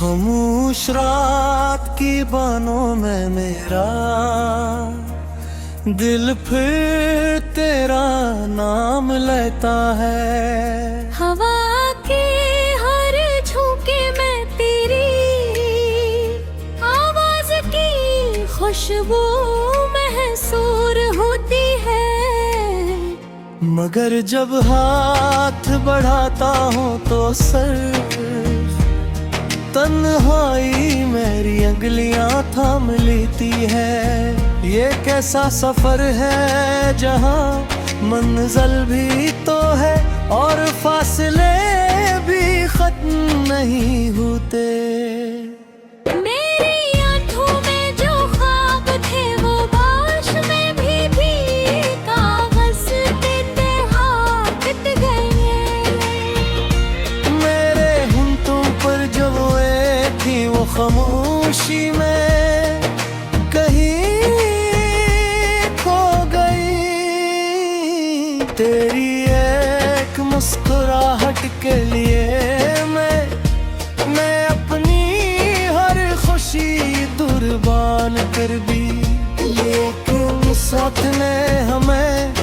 खामोश रात की बानों में मेरा दिल फिर तेरा नाम लेता है। हवा के हर झोंके में तेरी आवाज की खुशबू महसूर होती है। मगर जब हाथ बढ़ाता हूँ तो तन्हाई मेरी अंगलियां थाम लेती है। ये कैसा सफर है जहाँ मंजिल भी तो है और फासले भी खत्म नहीं होते। मेरी आंखों में जो ख्वाब थे वो बारिश में भी कागज देते हाथ बीत गए। मेरे होंठों पर जो थी वो खामोशी में कहीं खो गई। तेरी एक मुस्कुराहट के लिए मैं अपनी हर खुशी कुर्बान कर दी। लेकिन साथ ने हमें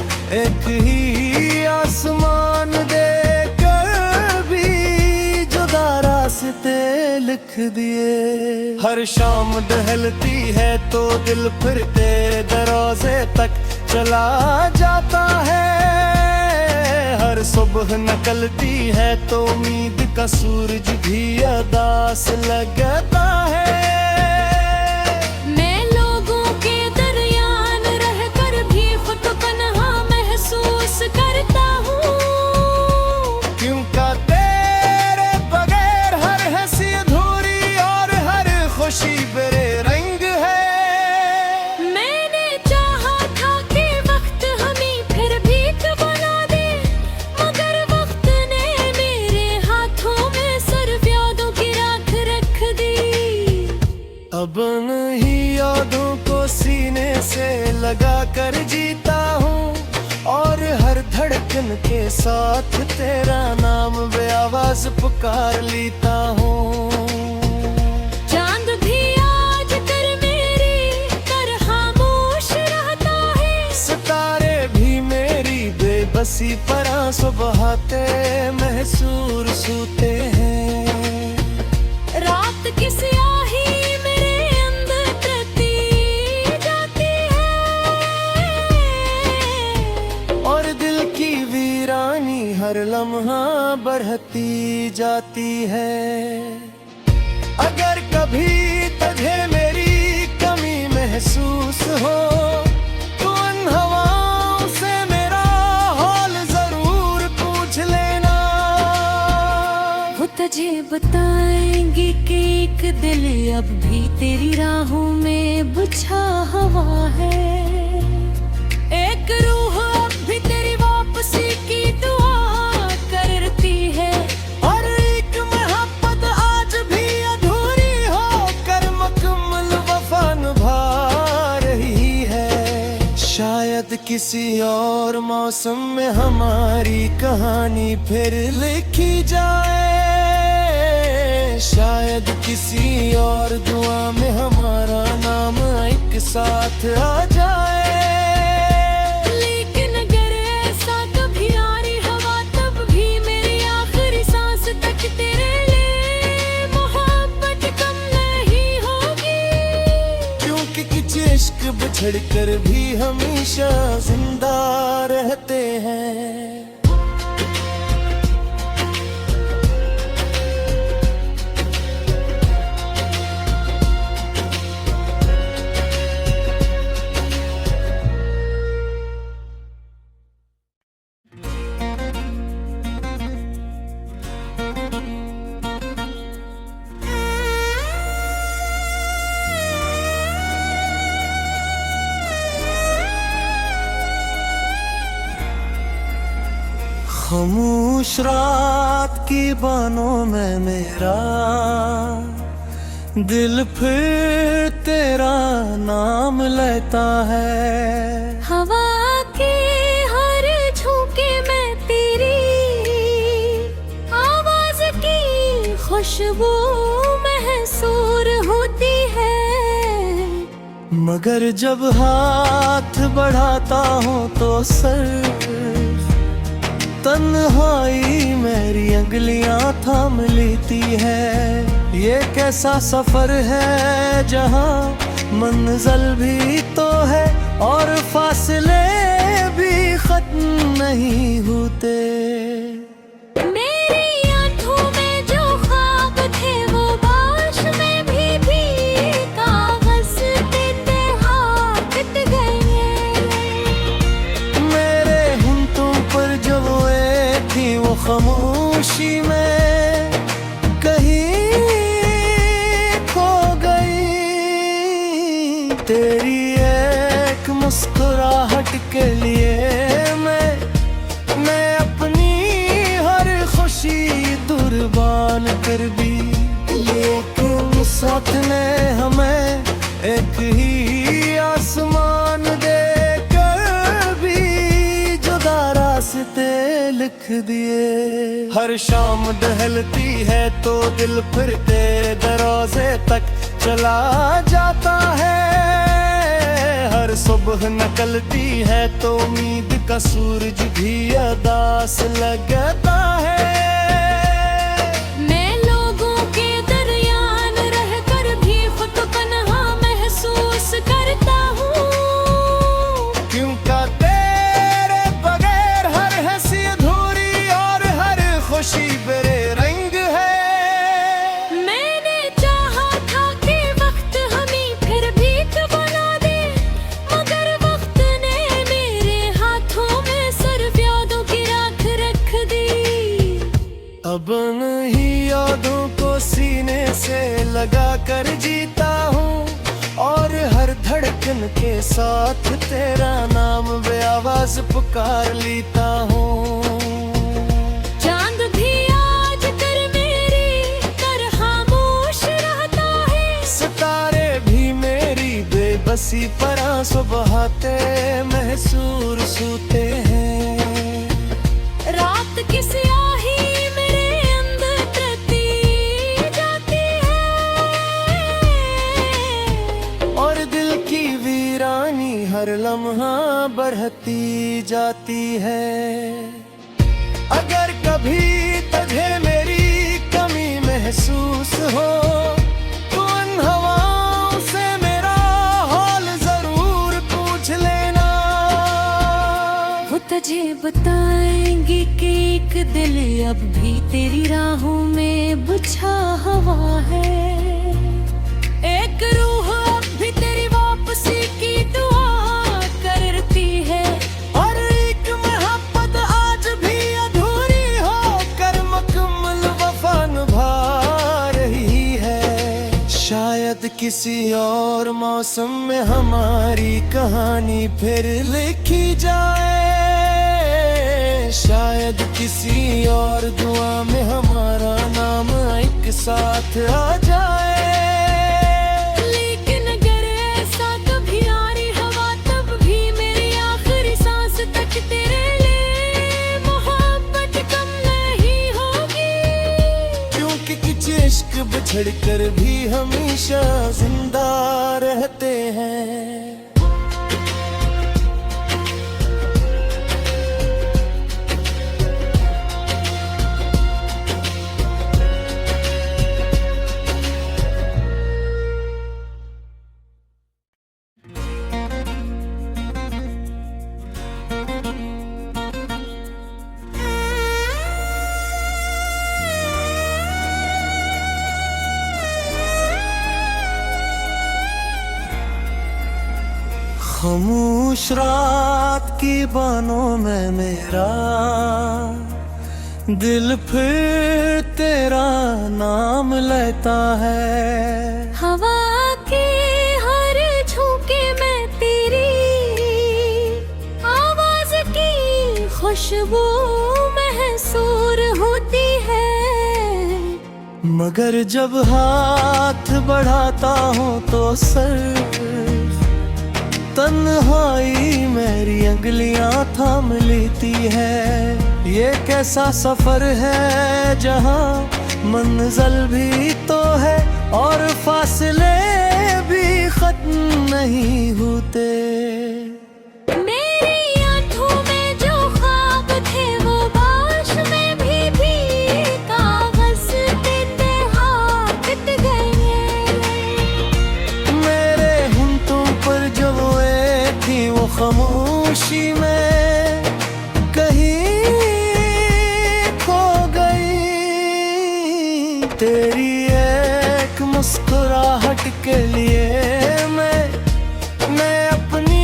एक ही आसमान देकर भी जुदा रास्ते लिख दिए। हर शाम दहलती है तो दिल फिर तेरे दरवाजे तक चला जाता है। हर सुबह निकलती है तो उम्मीद का सूरज भी अदास लगता है। मैं लोगों के दरमियान रहकर भी खुद को तन्हा महसूस करता हूँ। क्योंकि तेरे बगैर हर हंसी अधूरी और हर खुशी बेरे रंग है। मैंने चाहा था कि वक्त हमें फिर भी बना दे, मगर वक्त ने मेरे हाथों में सिर्फ यादों की राख रख दी। अब नहीं यादों को सीने से लगा कर जीता हूँ और हर धड़कन के साथ तेरा नाम बेआवाज पुकार लेता हूँ। चांद भी आज कर मेरी तरह खामोश रहता है। सितारे भी मेरी बेबसी पर आंसू बहाते महसूर सूते हैं। रात की स्याही मेरे अंदर तती जाती है और दिल की वीरानी हर लम्हा बढ़ती जाती है। अगर कभी तुझे मेरी कमी महसूस हो तो उन हवाओं से मेरा हाल जरूर पूछ लेना। वो तुझे बताएंगे कि एक दिल अब भी तेरी राहों में बिछा हुआ है। एक रूह अब भी तेरी वापसी की दुआ करती है। और एक मोहब्बत आज भी अधूरी होकर मुकम्मल वफा निभा रही है। शायद किसी और मौसम में हमारी कहानी फिर लिखी जाए। शायद किसी और दुआ में हमारा नाम एक साथ आ जाए। लेकिन अगर ऐसा कभी आ रही हवा तब भी मेरी आखिरी सांस तक तेरे लिए मोहब्बत कम नहीं होगी। क्योंकि कुछ इश्क बिछड़ कर भी हमेशा जिंदा रहते हैं। खामोश रात की बानों में मेरा दिल फिर तेरा नाम लेता है। हवा के हर झोंके में तेरी आवाज की खुशबू महसूस महसूर होती है। मगर जब हाथ बढ़ाता हूँ तो सर तन्हाई मेरी अंगलियां थाम लेती है। ये कैसा सफर है जहाँ मंजिल भी तो है और फासले भी खत्म नहीं होते। मेरी आंखों में जो ख्वाब थे वो बारिश में भी कागज देते हाथ गए। मेरे होंठों पर जो रोए थी वो खामोशी में कहीं खो गई। तेरी एक मुस्कुराहट के लिए मैं अपनी हर खुशी कुर्बान कर दी। लेकिन साथ ने हमें एक ही आसमान देकर भी जुदा रास्ते लिख दिए। हर शाम दहलती है तो दिल फिर तेरे दरवाजे तक चला जाता है। हर सुबह निकलती है तो उम्मीद का सूरज भी अदास लगता है। मैं लोगों के दरमियान रहकर भी खुद को तन्हा महसूस करता हूँ। क्योंकि तेरे बगैर हर हंसी अधूरी और हर खुशी बेरंग है। मैंने चाहा था कि वक्त हमें फिर भी बना दे, मगर वक्त ने मेरे हाथों में सिर्फ यादों की राख रख दी। अब नहीं यादों को सीने से लगा कर जीता हूँ और हर धड़कन के साथ तेरा नाम बेआवाज पुकार लेता हूँ। चांद भी आज कर मेरी तरह खामोश रहता है। सितारे भी मेरी बेबसी पर आंसू बहाते महसूर सूते हैं। रात की स्याही मेरे अंदर तती जाती है और दिल की वीरानी हर लम्हा बढ़ती जाती है। अगर कभी तुझे मेरी कमी महसूस हो तो उन हवाओं से मेरा हाल जरूर पूछ लेना। वो तुझे बताएंगे कि एक दिल अब भी तेरी राहों में बुझा हुआ है। एक रूह अब भी तेरी वापसी की दुआ करती है। और एक मोहब्बत आज भी अधूरी होकर मुकम्मल वफा निभा रही है। शायद किसी और मौसम में हमारी कहानी फिर लिखी जाए। शायद किसी और दुआ में हमारा नाम एक साथ आ जाए। लेकिन अगर ऐसा कभी आरी हवा तब भी मेरी आखिरी सांस तक तेरे लिए मोहब्बत कम नहीं होगी। क्योंकि कुछ इश्क बिछड़ कर भी हमेशा जिंदा रहते हैं। खामोश रात की बानों में मेरा दिल फिर तेरा नाम लेता है। हवा के हर झोंके में तेरी आवाज की खुशबू महसूर होती है। मगर जब हाथ बढ़ाता हूँ तो सर तन्हाई मेरी अंगलियां थाम लेती है। ये कैसा सफर है जहाँ मंजिल भी तो है और फासले भी खत्म नहीं होते। मेरी आंखों में जो ख्वाब थे वो बारिश में भी कागज देते हाथ गए। मेरे होंठों पर जो रोए थी वो खामोशी में कहीं खो गई। तेरी एक मुस्कुराहट के लिए मैं अपनी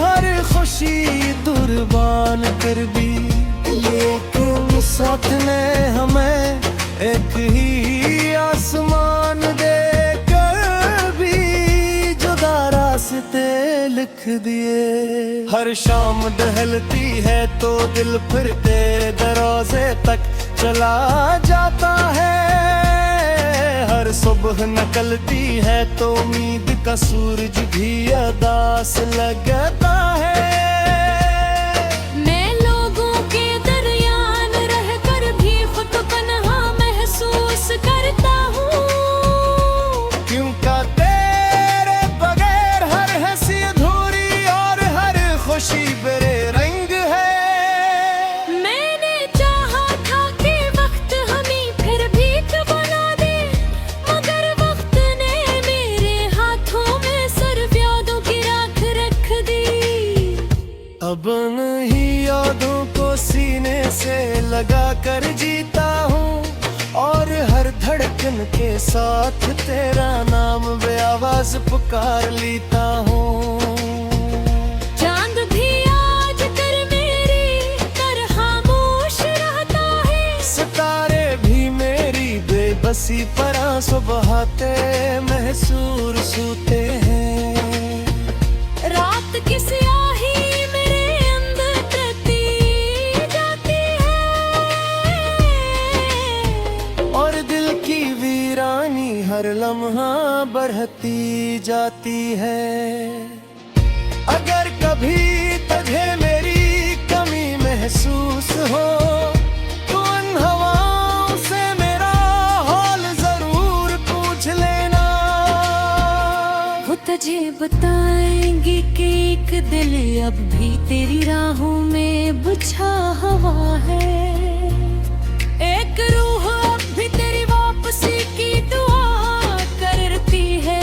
हर खुशी कुर्बान कर दी। लेकिन साथ ने हमें एक ही आसमान देकर भी जुदा रास्ते लिख दिए। हर शाम टहलती है तो दिल फिर तेरे दरवाजे तक चला जाता है। हर सुबह निकलती है तो उम्मीद का सूरज भी अदास लगता है। मैं लोगों के दरमियान रहकर भी खुद को तन्हा महसूस करता हूँ। क्योंकि तेरे बगैर हर हंसी अधूरी और हर खुशी बेरंग है। मैंने चाहा था कि वक्त हमें फिर भी बना दे, मगर वक्त ने मेरे हाथों में सिर्फ यादों की राख रख दी। अब नहीं यादों को सीने से लगा कर जीता हूँ और हर धड़कन के साथ तेरा नाम बेआवाज पुकार लेता हूँ। चांद भी आज कर मेरी तरह खामोश रहता है। सितारे भी मेरी बेबसी पर आंसू बहाते महसूस होते हैं। रात की स्याही मेरे अंदर तपती जाती है और दिल की वीरानी हर लम्हा बढ़ती जाती है। अगर कभी तुझे मेरी कमी महसूस हो तो उन हवाओं से मेरा हाल जरूर पूछ लेना। वो तुझे बताएंगे कि एक दिल अब भी तेरी राहों में बुझा हुआ है। एक रूह अब भी तेरी वापसी की दुआ करती है।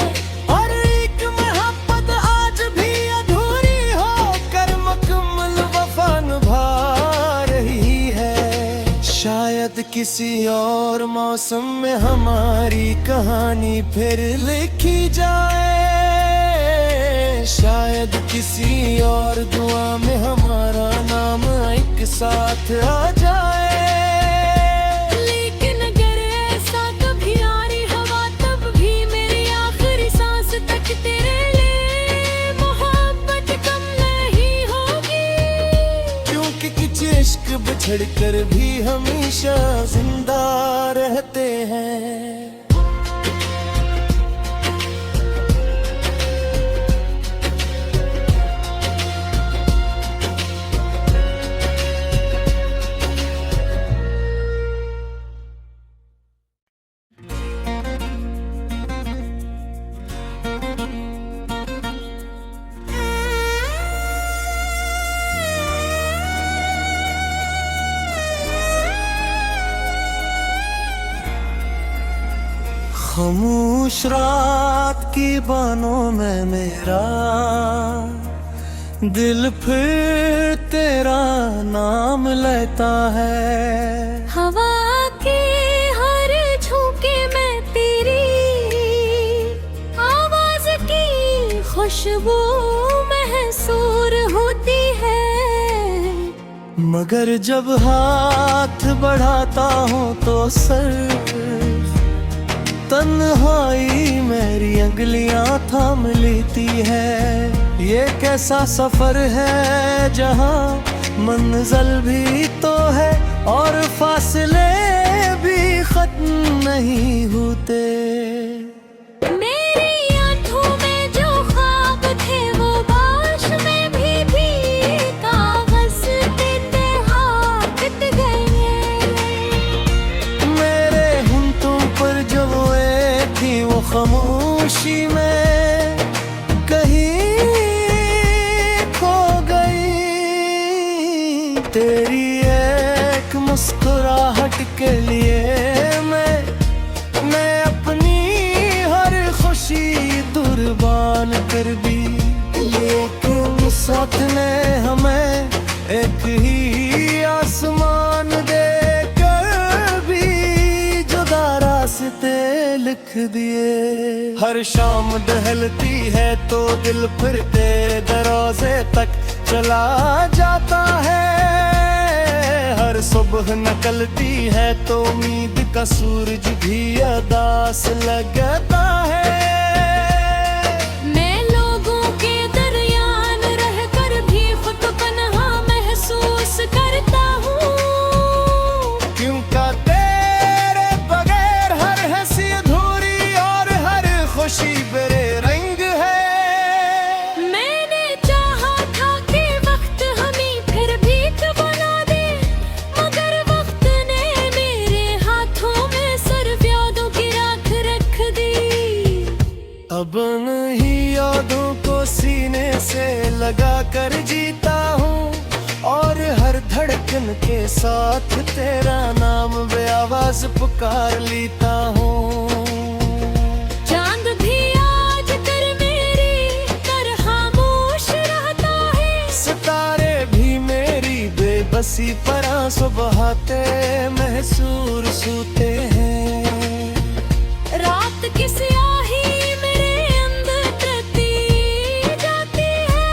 और एक मोहब्बत आज भी अधूरी होकर मुकम्मल वफा निभा रही है। शायद किसी और मौसम में हमारी कहानी फिर लिखी जाए। शायद किसी और दुआ में हमारा नाम एक साथ आ जाए। लेकिन अगर ऐसा कभी आ रही हवा तब भी मेरी आखिरी सांस तक तेरे लिए मोहब्बत कम नहीं होगी। क्योंकि कुछ इश्क बिछड़ कर भी हमेशा जिंदा रहते हैं। खामोश रात की बानों में मेरा दिल फिर तेरा नाम लेता है। हवा के हर झोंके में तेरी आवाज की खुशबू महसूर होती है। मगर जब हाथ बढ़ाता हूँ तो सिर्फ तन्हाई मेरी अंगलियां थाम लेती है। ये कैसा सफर है जहाँ मंजिल भी तो है और फासले भी खत्म नहीं होते। मेरी आंखों में जो ख्वाब थे वो बारिश में भी कागज देते हाथ गए। मेरे होंठों पर जो रोए थी खामोशी में कहीं खो गई। तेरी एक मुस्कुराहट के लिए मैं अपनी हर खुशी कुर्बान कर दी। लेकिन साथ ने हमें एक ही आसमान देकर भी जुदा रास्ते लिख दिए। हर शाम दहलती है तो दिल फिर तेरे दरवाजे तक चला जाता है। हर सुबह निकलती है तो उम्मीद का सूरज भी अदास लगता है। मैं लोगों के दरमियान रहकर भी खुद पनाह महसूस करता हूँ। क्योंकि तेरे बगैर हर हंसी अधूरी और हर खुशी बेरंग है। मैंने चाहा था कि वक्त हमें फिर भीख बना दे, मगर वक्त ने मेरे हाथों में सिर्फ यादों की राख रख दी। अब नहीं यादों को सीने से लगा कर जीता हूँ और हर धड़कन के साथ तेरा नाम बेआवाज पुकार लेता हूँ। चांद भी आज कर मेरी तरह खामोश रहता है। सितारे भी मेरी बेबसी पर आंसू बहाते महसूर सूते हैं। रात की स्याही मेरे अंदर तपती जाती है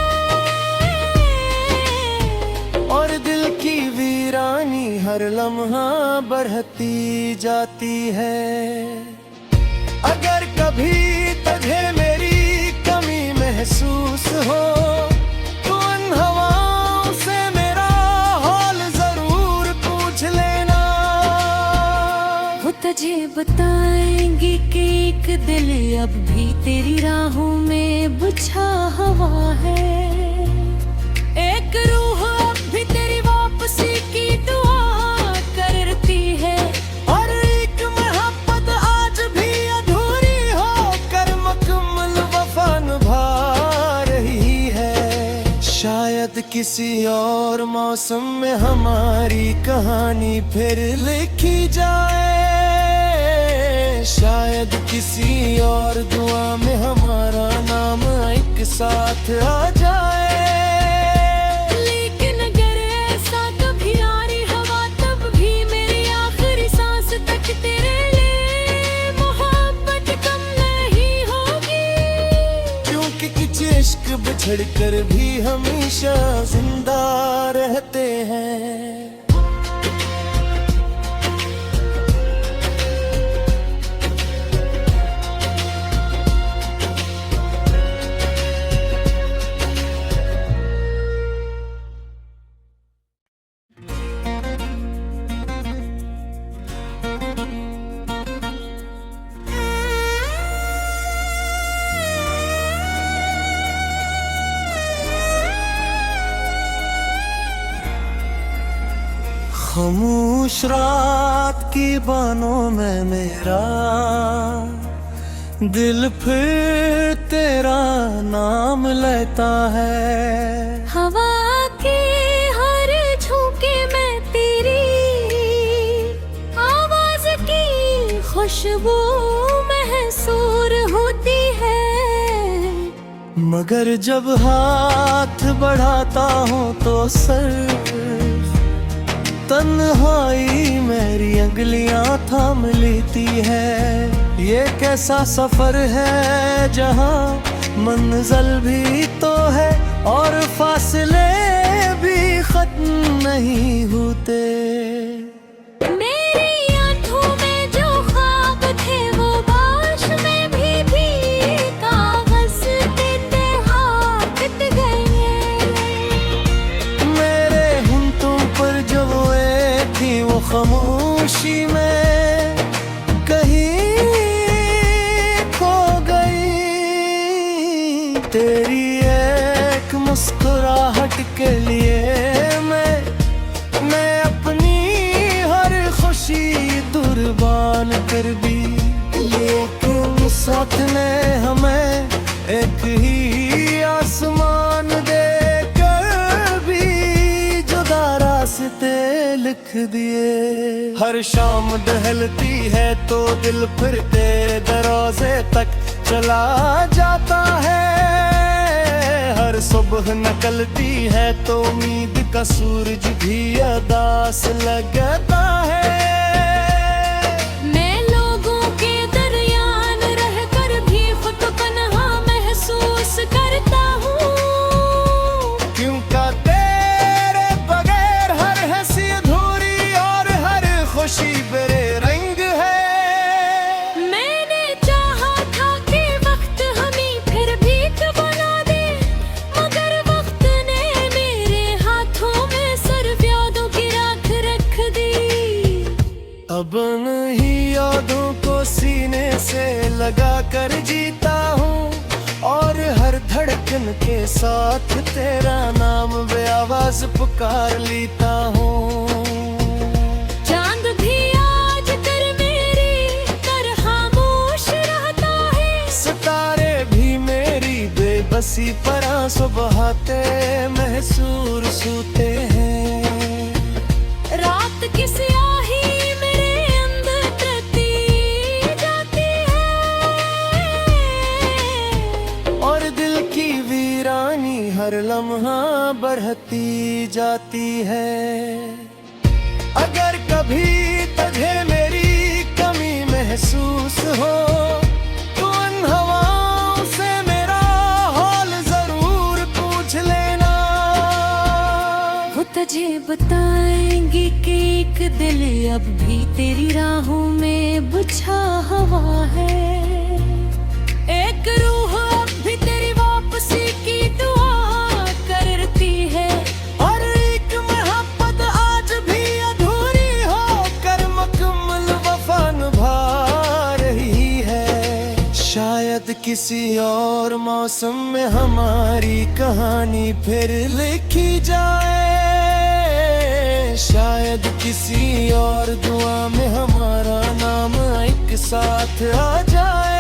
और दिल की वीरानी हर लम्हा बढ़ती जाती है। अगर कभी तुझे मेरी कमी महसूस हो तो उन हवाओं से मेरा हाल जरूर पूछ लेना। वो तुझे बताएंगी कि एक दिल अब भी तेरी राहों में बुझा हुआ है। एक रूह अब भी तेरी वापसी की दुआ करती है। और एक मोहब्बत आज भी अधूरी होकर मुकम्मल वफा निभा रही है। शायद किसी और मौसम में हमारी कहानी फिर लिखी जाए। शायद किसी और दुआ में हमारा नाम एक साथ आ जाए। लेकिन अगर ऐसा कभी आ रही हवा तब भी मेरी आखिरी सांस तक तेरे लिए मोहब्बत कम नहीं होगी। क्योंकि कुछ इश्क बिछड़ कर भी हमेशा जिंदा रहते हैं। खामोश रात की बानों में मेरा दिल फिर तेरा नाम लेता है। हवा के हर झोंके में तेरी आवाज की खुशबू महसूर होती है। मगर जब हाथ बढ़ाता हूँ तो सिर्फ तन्हाई मेरी अंगलियां थाम लेती है। ये कैसा सफर है जहाँ मंजिल भी तो है और फासले भी खत्म नहीं होते। मेरी आंखों में जो ख्वाब थे वो बारिश में भी कागज देते हाथ गए। मेरे होंठों पर जो थी वो खामोशी में कहीं खो गई। तेरी एक मुस्कुराहट के लिए मैं अपनी हर खुशी कुर्बान कर दी। लेकिन किस्मत ने हमें एक ही आसमान देकर भी जुदा रास्ते लिख दिए। हर शाम टहलती है तो दिल फिर तेरे दरवाजे तक चला जाता है। हर सुबह निकलती है तो उम्मीद का सूरज भी अदास लगता है। मैं लोगों के दरमियान रहकर भी खुद तन्हा महसूस करता हूँ, क्योंकि तेरे बगैर हर हंसी अधूरी और हर खुशी बेरे रंग है। मैंने चाहा था कि वक्त हमें फिर भीख बना दे, मगर वक्त ने मेरे हाथों में सिर्फ यादों की राख रख दी। अब नहीं यादों को सीने से लगा कर जीता हूँ, और हर धड़कन के साथ तेरा नाम बेआवाज पुकार लेता हूँ। चांद भी आज कर मेरी तरह खामोश रहता है, सितारे भी मेरी बेबसी पर आंसू बहाते महसूर सूते हैं। रात की स्याही मेरे अंदर तपती जाती है, और दिल की वीरानी हर लम्हा बढ़ती जाती है। अगर कभी तुझे मेरी कमी महसूस हो तो उन हवाओं से मेरा हाल जरूर पूछ लेना। वो तुझे बताएंगे कि एक दिल अब भी तेरी राहों में बुझा हुआ है। एक रूह अब भी तेरी वापसी की दुआ करती है, और एक मोहब्बत आज भी अधूरी होकर मुकम्मल वफा निभा रही है। शायद किसी और मौसम में हमारी कहानी फिर लिखी जाए, शायद किसी और दुआ में हमारा नाम एक साथ आ जाए।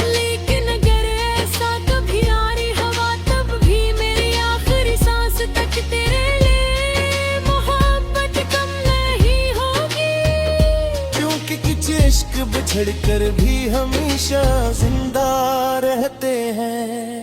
लेकिन अगर ऐसा कभी आरी हवा तब भी मेरी आखिरी सांस तक तेरे लिए मोहब्बत कम नहीं होगी, क्योंकि कुछ इश्क बिछड़ कर भी हमेशा जिंदा रहते हैं।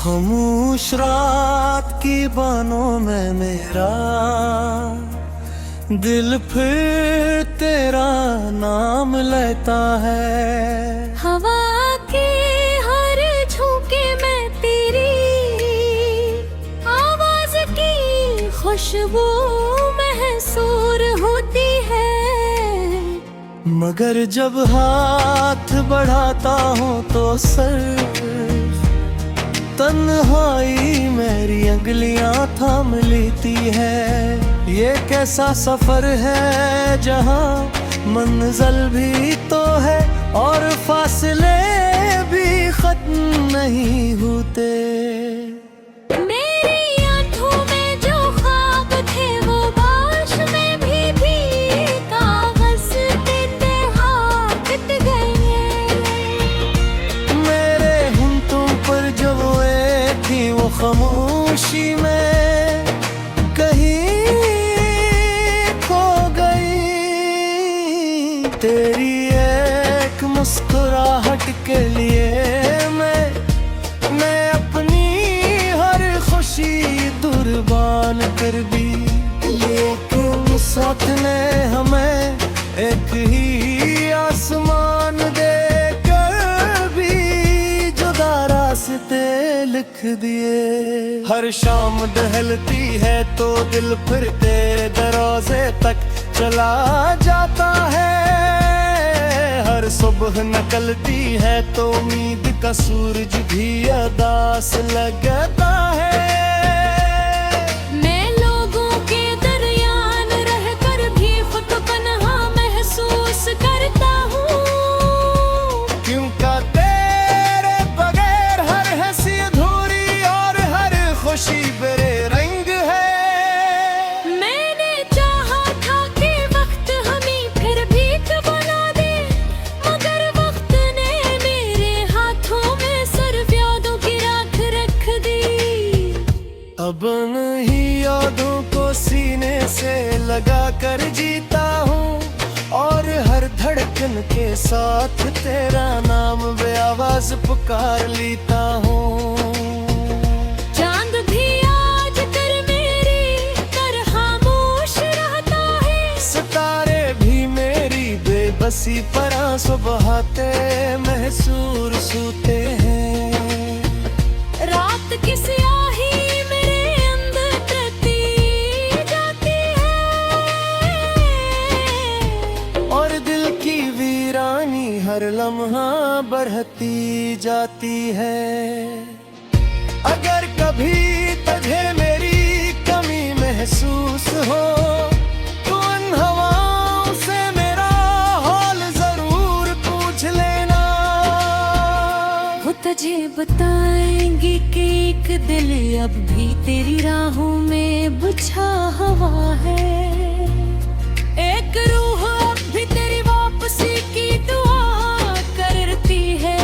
खामोश रात की बानों में मेरा दिल फिर तेरा नाम लेता है। हवा के हर झोंके में तेरी आवाज की खुशबू महसूर होती है, मगर जब हाथ बढ़ाता हूँ तो सिर्फ तन्हाई मेरी अंगलियां थाम लेती है। ये कैसा सफर है जहाँ मंजिल भी तो है और फासले भी खत्म नहीं होते। मेरी आंखों में जो ख्वाब थे वो बारिश में भी कागज देते हाथ गए। मेरे होंठों पर जो थी वो खामोशी में कहीं खो गई। तेरी एक मुस्कुराहट के लिए मैं अपनी हर खुशी कुर्बान कर दी। लेकिन साथ ने हमें एक ही आसमान देकर भी जुदा रास्ते लिख दिए। हर शाम टहलती है तो दिल फिर तेरे दरवाजे तक चला जाता है। हर सुबह सुबह निकलती है तो उम्मीद का सूरज भी अदास लगता है। मैं लोगों के दरमियान रहकर भी खुद को तन्हा महसूस करता हूँ, क्योंकि तेरे बगैर हर हंसी अधूरी और हर खुशी बेरे रंग है। मैंने चाहा था कि वक्त हमें फिर भी बना दे, मगर वक्त ने मेरे हाथों में सिर्फ यादों की राख रख दी। अब नहीं यादों को सीने से लगा कर जीता हूँ, और हर धड़कन के साथ तेरा नाम बेआवाज पुकार लेता हूँ। चांद भी आज कर मेरी तरह खामोश रहता है, सितारे भी मेरी बेबसी पर आंसू बहाते महसूर सूते हैं। रात की स्याही मेरे अंदर तती जाती है, और दिल की वीरानी हर लम्हा बढ़ती जाती है। अगर कभी तुझे मेरी कमी महसूस हो तो उन हवाओं से मेरा हाल जरूर पूछ लेना। वो तुझे बताएंगे कि एक दिल अब भी तेरी राहों में बुझा हुआ है। एक रूह अब भी तेरी वापसी की दुआ करती है,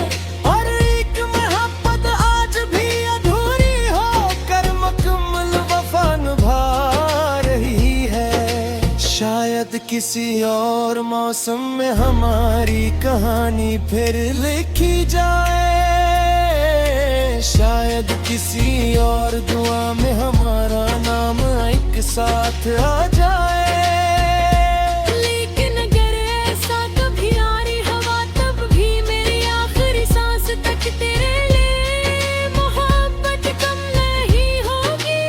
और एक मोहब्बत आज भी अधूरी हो कर मुकम्मल वफा निभा रही है। शायद किसी और मौसम में हमारी कहानी फिर लिखी जाए, शायद किसी और दुआ में हमारा नाम एक साथ आ जाए। लेकिन अगर ऐसा कभी आरी हवा तब भी मेरी आखिरी सांस तक तेरे लिए मोहब्बत कम नहीं होगी,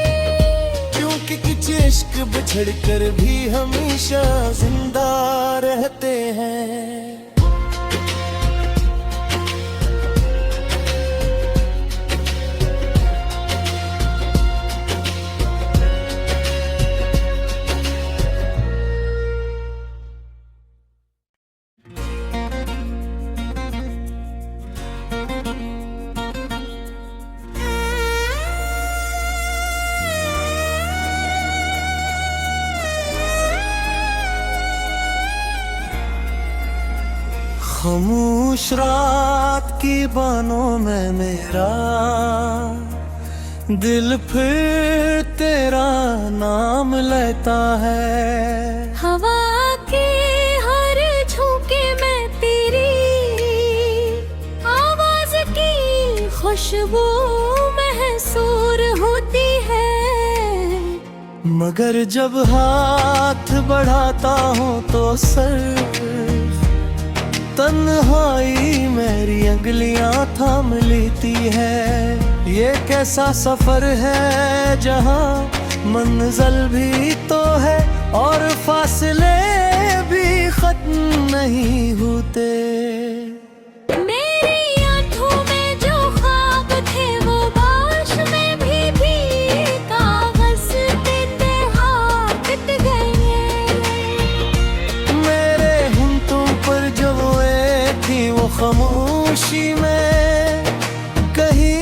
क्योंकि कुछ इश्क बिछड़ कर भी हमेशा जिंदा रहते हैं। खामोश रात की बानों में मेरा दिल फिर तेरा नाम लेता है। हवा के हर झोंके में तेरी आवाज की खुशबू महसूर होती है, मगर जब हाथ बढ़ाता हूँ तो सर तन्हाई मेरी अंगलियां थाम लेती है। ये कैसा सफर है जहाँ मंजिल भी तो है और फासले भी खत्म नहीं होते। मेरी आंखों में जो ख्वाब थे वो बारिश में भी कागज देते हाथ गए। मेरे होंठों पर जो रोए थी वो खामोशी में कहीं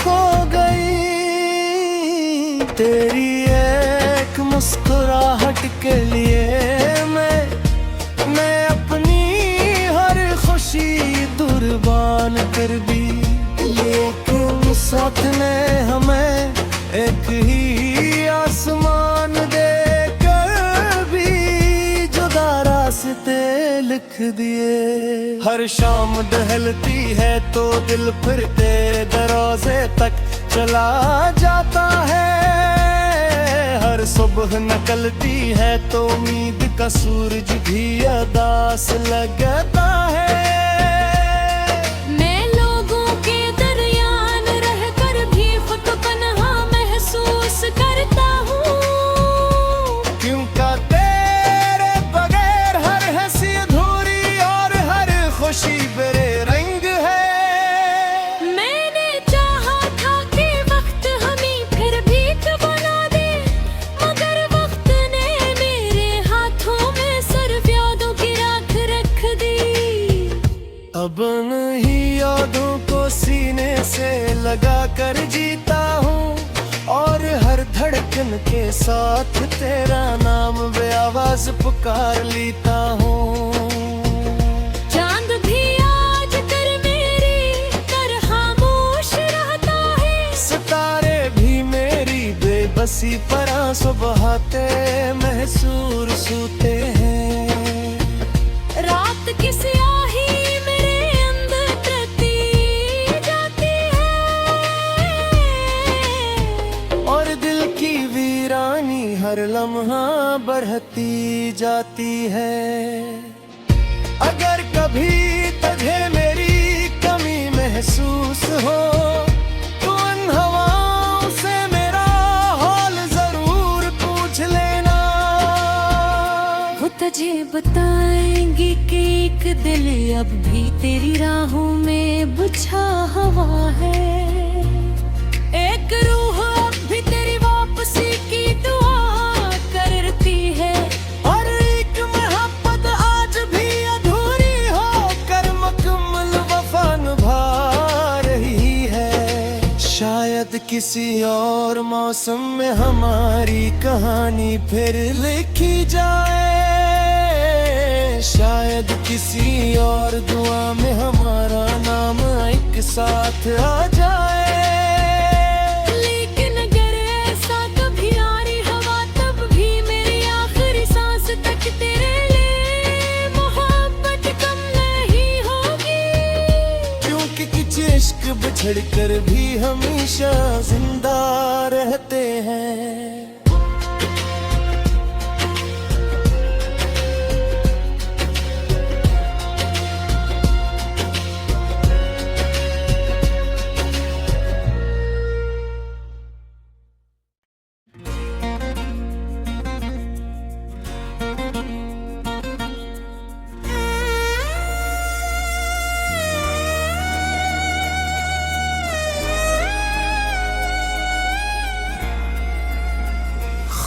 खो गई। तेरी एक मुस्कुराहट के लिए मैं अपनी हर खुशी कुर्बान कर दी, लेकिन साथ ने हमें एक ही आसमान देकर भी जुदा रास्ते लिख दिए। हर शाम टहलती है तो दिल फिर तेरे दरवाजे तक चला जाता है। हर सुबह निकलती है तो उम्मीद का सूरज भी अदास लगता है। मैं लोगों के दरमियान रहकर भी खुद को तन्हा महसूस करता हूँ, क्योंकि तेरे बगैर हर हंसी अधूरी और धड़कन के साथ तेरा नाम बेआवाज पुकार लेता हूँ। चांद भी आज कर मेरी तरह खामोश रहता है, सितारे भी मेरी बेबसी पर आंसू बहाते महसूर सूते हैं। रात की स्याही मेरे अंदर तती जाती है, और दिल की वीरानी हर लम्हा बढ़ती जाती है। अगर कभी तुझे मेरी कमी महसूस हो तो उन हवाओं से मेरा हाल जरूर पूछ लेना। वो तुझे बताएंगी कि एक दिल अब भी तेरी राहों में बुझा हुआ है। एक रूह अब भी तेरी वापसी की दुआ करती है, और एक मोहब्बत आज भी अधूरी होकर मुकम्मल वफा निभा रही है। शायद किसी और मौसम में हमारी कहानी फिर लिखी जाए, शायद किसी और दुआ में हमारा नाम एक साथ आ जाए। लेकिन अगर ऐसा कभी आरी हवा तब भी मेरी आखिरी सांस तक तेरे लिए मोहब्बत कम नहीं होगी, क्योंकि कुछ इश्क बिछड़ कर भी हमेशा जिंदा रहते हैं।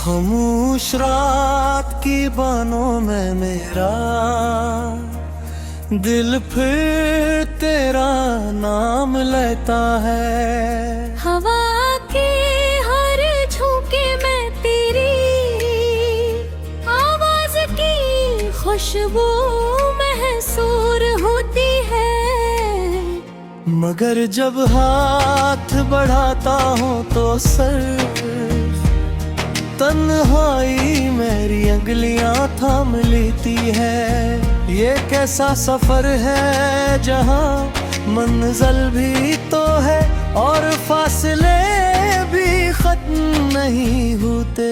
खामोश रात की बानों में मेरा दिल फिर तेरा नाम लेता है। हवा के हर झोंके में तेरी आवाज की खुशबू महसूर होती है, मगर जब हाथ बढ़ाता हूँ तो सर तन्हाई मेरी अंगलियां थाम लेती है। ये कैसा सफर है जहां मंजिल भी तो है और फासले भी खत्म नहीं होते।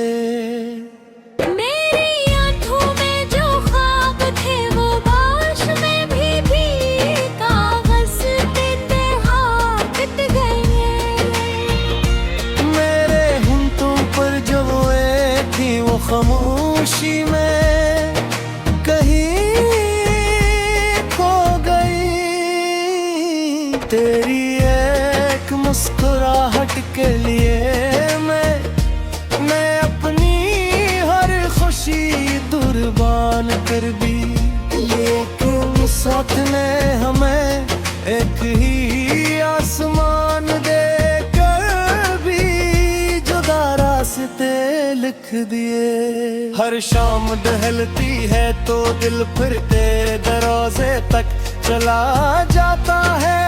मेरी आंखों में जो ख्वाब थे वो बाश में भी कागज देते हाथ गए। मेरे होंठों पर जो थी वो खामोशी में कहीं खो गई। तेरी एक मुस्कुराहट के लिए मैं अपनी हर खुशी कुर्बान कर दी, लेकिन साथ ने हमें एक ही आसमान देकर भी जुदा रास्ते लिख दिए। हर शाम टहलती है तो दिल फिर तेरे दरवाजे तक चला जाता है।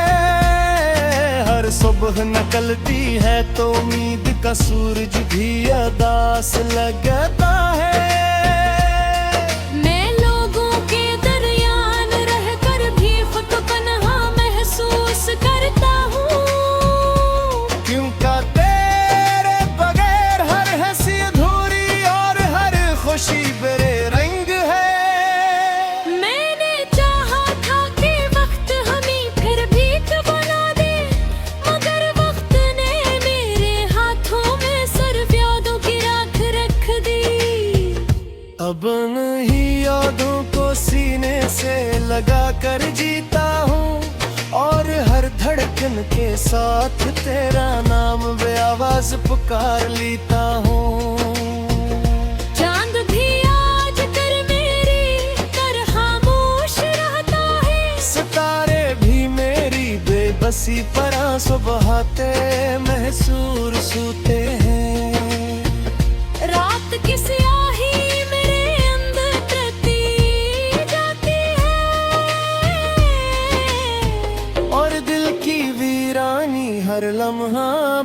हर सुबह निकलती है तो उम्मीद का सूरज भी अदास लगता है। मैं लोगों के दरमियान रहकर भी खुद को तन्हा महसूस करता हूँ, क्योंकि तेरे बगैर हर हंसी अधूरी और हर खुशी बेरे रंग है। मैंने चाहा था कि वक्त हमें फिर भी बना दे, मगर वक्त ने मेरे हाथों में सिर्फ यादों की राख रख दी। अब नहीं यादों को सीने से लगा कर जीता हूँ, और हर धड़कन के साथ तेरा नाम बेआवाज पुकार लेता हूँ। चांद भी आज कर मेरी तरह खामोश रहता है, सितारे भी मेरी बेबसी पर आंसू बहाते महसूर सूते हैं।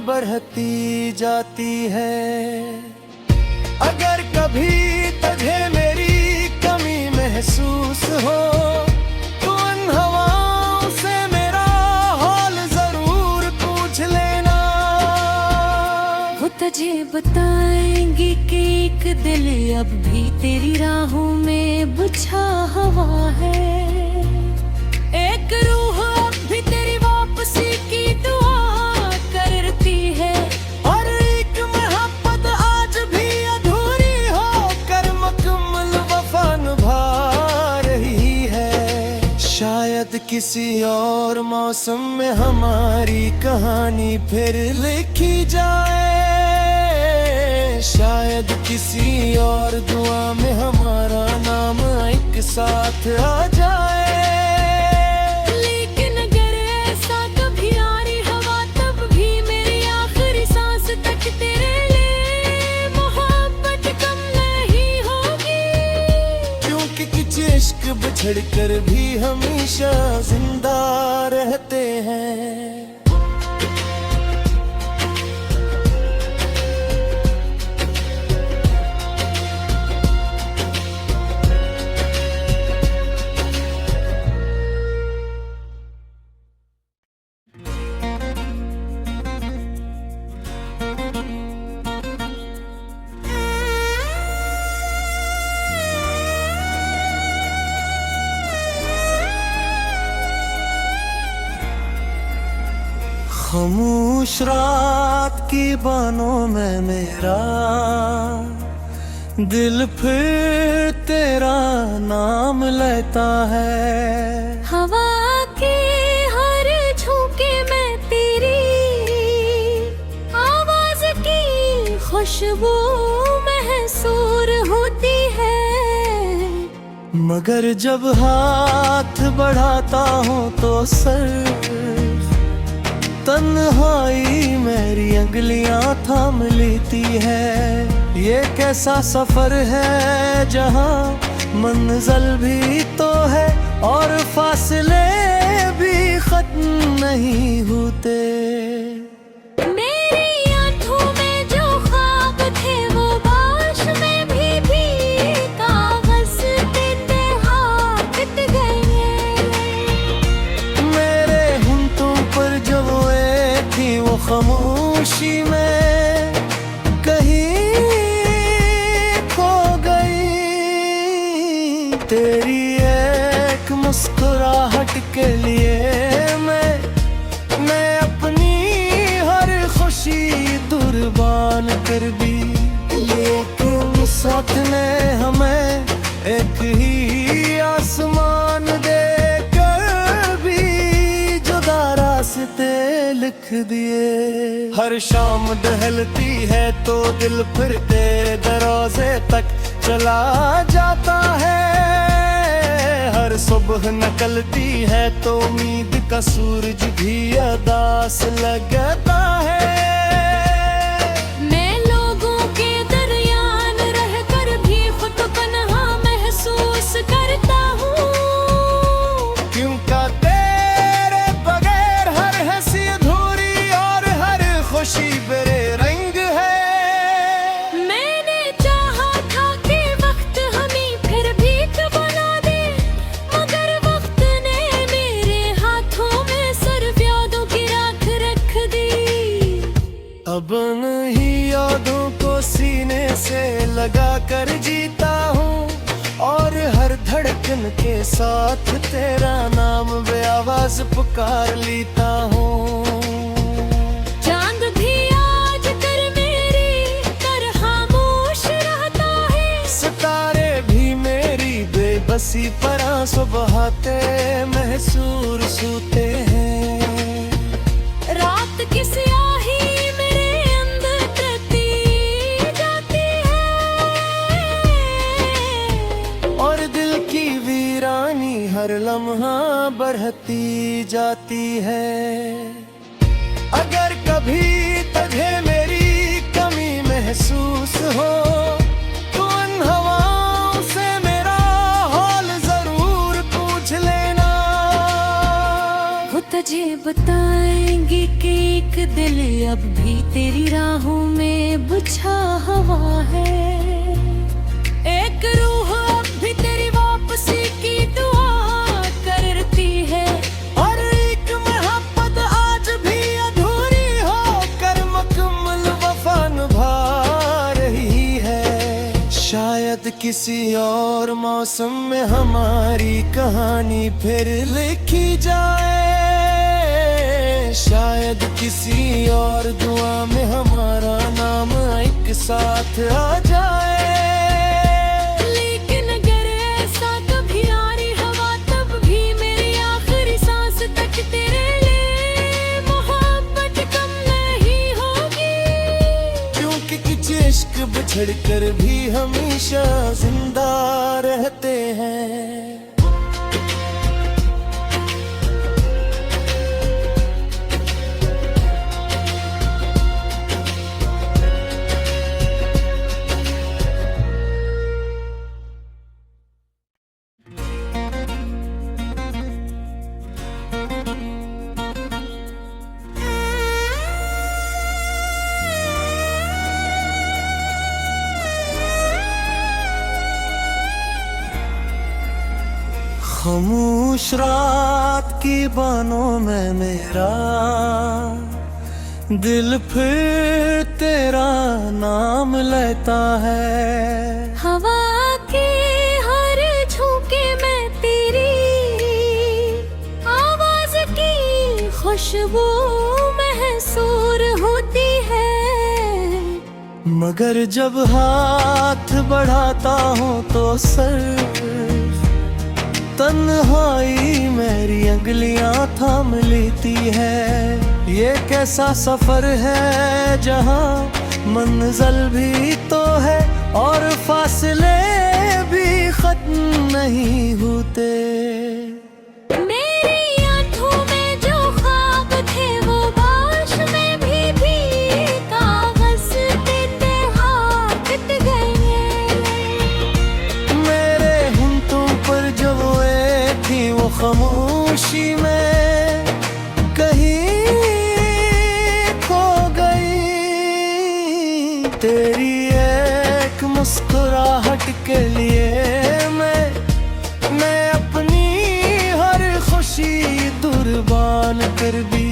बढ़ती जाती है। अगर कभी तुझे मेरी कमी महसूस हो तो उन हवाओं से मेरा हाल जरूर पूछ लेना। वो तुझे बताएंगे कि एक दिल अब भी तेरी राहों में बुझा हुआ है। एक रूह अब भी तेरी वापसी की दुआ करती है। और एक मोहब्बत आज भी अधूरी होकर मुकम्मल वफा निभा रही है। शायद किसी और मौसम में हमारी कहानी फिर लिखी जाए। शायद किसी और दुआ में हमारा नाम एक साथ आ जाए। लेकिन अगर ऐसा कभी आ रही हवा तब भी मेरी आखिरी सांस तक तेरे लिए मोहब्बत कम नहीं होगी। क्योंकि कुछ इश्क बिछड़ कर भी हमेशा जिंदा रहते हैं। खामोश रात की बानों में मेरा दिल फिर तेरा नाम लेता है। हवा के हर झोंके में तेरी आवाज की खुशबू महसूर होती है। मगर जब हाथ बढ़ाता हूँ तो सर तन्हाई मेरी अंगलियां थाम लेती है। ये कैसा सफर है जहाँ मंजिल भी तो है और फासले भी खत्म नहीं होते। मेरी आंखों में जो ख्वाब थे वो बाश में भी कागज देते हाथ गए। मेरे होंठों पर जो थी वो खामोशी में कहीं खो गई। तेरी एक मुस्कुराहट के लिए मैं अपनी हर खुशी कुर्बान कर दी। लेकिन साथ ने हमें एक ही आसमान देकर भी जुदा रास्ते लिख दिए। हर शाम दहलती है तो दिल फिर तेरे दरवाजे तक चला जाता है। हर सुबह निकलती है तो उम्मीद का सूरज भी अदास लगता है। मैं लोगों के दरमियान रहकर भी खुद को तन्हा महसूस करता हूँ। क्योंकि तेरे बगैर हर हंसी अधूरी और हर खुशी बेरे रंग है। मैंने चाहा था कि वक्त हमें फिर भीख बना दे, मगर वक्त ने मेरे हाथों में सिर्फ यादों की राख रख दी। अब नहीं यादों को सीने से लगा कर जीता हूँ और हर धड़कन के साथ तेरा नाम बेआवाज पुकार लेता हूँ। चांद भी आज कर मेरी तरह खामोश रहता है। सितारे भी मेरी बेबसी पर आंसू बहाते महसूर सूते हैं। रात की स्याही मेरे अंदर तपती जाती है और दिल की वीरानी हर लम्हा बढ़ती जाती है। अगर कभी तुझे मेरी कमी महसूस हो तो उन हवाओं से मेरा हाल जरूर पूछ लेना। तुझे बताएंगे कि एक दिल अब भी तेरी राहों में बुझा हुआ है। एक रूह अब भी तेरी वापसी की दुआ करती है, और एक मोहब्बत आज भी अधूरी हो कर मुकम्मल वफा निभा रही है। शायद किसी और मौसम में हमारी कहानी फिर लिखी जाए, शायद किसी और दुआ में हमारा नाम एक साथ आ जाए। लेकिन अगर ऐसा कभी आ रही हवा तब भी मेरी आखिरी सांस तक तेरे लिए मोहब्बत कम नहीं होगी, क्योंकि कुछ इश्क बिछड़ कर भी हमेशा जिंदा रहते हैं। खामोश रात की बानों में मेरा दिल फिर तेरा नाम लेता है। हवा के हर झोंके में तेरी आवाज की खुशबू महसूर होती है, मगर जब हाथ बढ़ाता हूँ तो सिर्फ तन्हाई मेरी अंगलियां थाम लेती है। ये कैसा सफर है जहाँ मंजिल भी तो है और फासले भी खत्म नहीं होते। मेरी आंखों में जो ख्वाब थे वो बारिश में भी कागज पे हाथ गए। मेरे होंठों पर जो थी वो खामोशी में कहीं खो गई। तेरी एक मुस्कुराहट के लिए मैं अपनी हर खुशी कुर्बान कर दी।